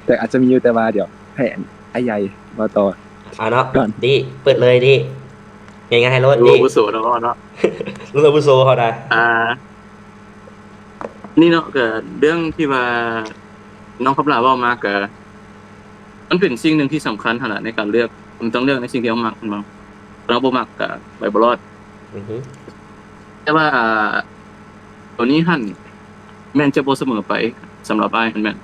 แต่อาจจะมีอยู่แต่ว่าเดี๋ยวให้ไอ้ใหญ่มาต่อเอาเนาะก่อนดิเปิดเลยดิง่ายๆรถดิรู้อาวุโสแล้วก็เนาะรู้อาวุโสเขาได้อ่านี่เนาะก็เรื่องที่ว่าน้องคำลาเว้ามาก็มันเป็นสิ่งหนึ่งที่สำคัญขนาดในการเลือกมันต้องเลือกในสิ่งที่เรามักมันบ่เราบ่มักก็ไปบ่รอดอือฮึแต่ว่าตัวนี้หั่นแม่นจะบ่เสมอไปสำหรับอ้ายหั่นแม่น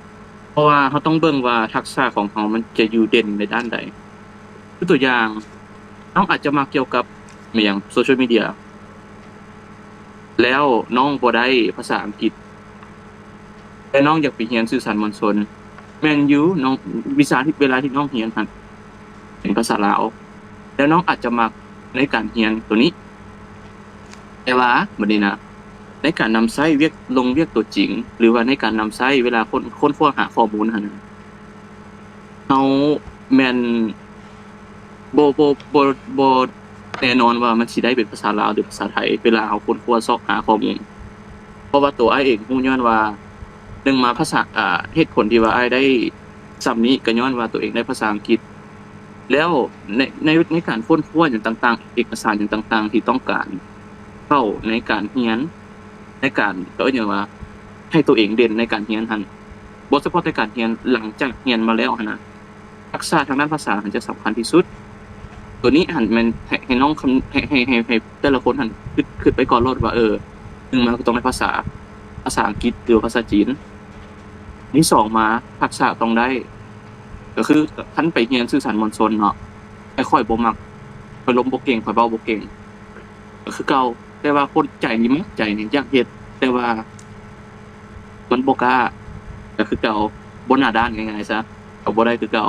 เพราะว่าเราต้องเบิ่งว่าทักษะของเรามันจะอยู่เด่นในด้านใดคือตัวอย่างน้องอาจจะมักเกี่ยวกับอิหยัง Social Media แล้วน้องบ่ได้ภาษาอังกฤษแต่น้องอยากไปเรียนสื่อสารมวลชนแม่นอยู่น้องวิชาที่เวลาที่น้องเรียนหั่นเป็นภาษาลาวแล้วน้องอาจจะมักในการเรียนตัวนี้แต่ว่าบัดนี้นะในการนำใช้เวียกลงเวียกตัวจริงหรือว่าในการนำใช้เวลาค้นคว้าหาข้อมูลหั่นน่ะเฮาแม่นบ่แน่นอนว่ามันสิได้เป็นภาษาลาวหรือภาษาไทยเวลาเฮาค้นคว้าเสาะหาข้อมูลเพราะว่าตัวอ้ายเองรู้ย้อนว่าหนึ่งมาภาษาเหตุผลที่ว่าอ้ายได้ส่ำนี้ก็ย้อนว่าตัวเองได้ภาษาอังกฤษ แล้วในการค้นคว้าอย่างต่างๆเอกสารอย่างต่างๆที่ต้องการเข้าในการเรียนในการก็อิ้นหยังว่าให้ตัวเองเด่นในการเรียนหั่นบ่เฉพาะในการเรียนหลังจากเรียนมาแล้วหั้นน่ะทักษะทางด้านภาษามันจะสำคัญที่สุดตัวนี้หั่นแม่นให้น้องคำให้แต่ละคนหั่นคิดไปก่อนโลดว่าหนึ่งมาก็ต้องได้ภาษาอังกฤษหรือภาษาจีนที่สองมาทักษะต้องได้ ก็คือคันไปเรียนสื่อสารมวลชนเนาะข้อยบ่มักข้อยลมบ่เก่งข้อยเว้าบ่เก่งก็คือเก่าแต่ว่าคนใจนี่มักใจนี่อยากเฮ็ดแต่ว่ามันบ่กล้าก็คือเก่าบ่หน้าด้านง่ายๆซะก็บ่ได้คือเก่า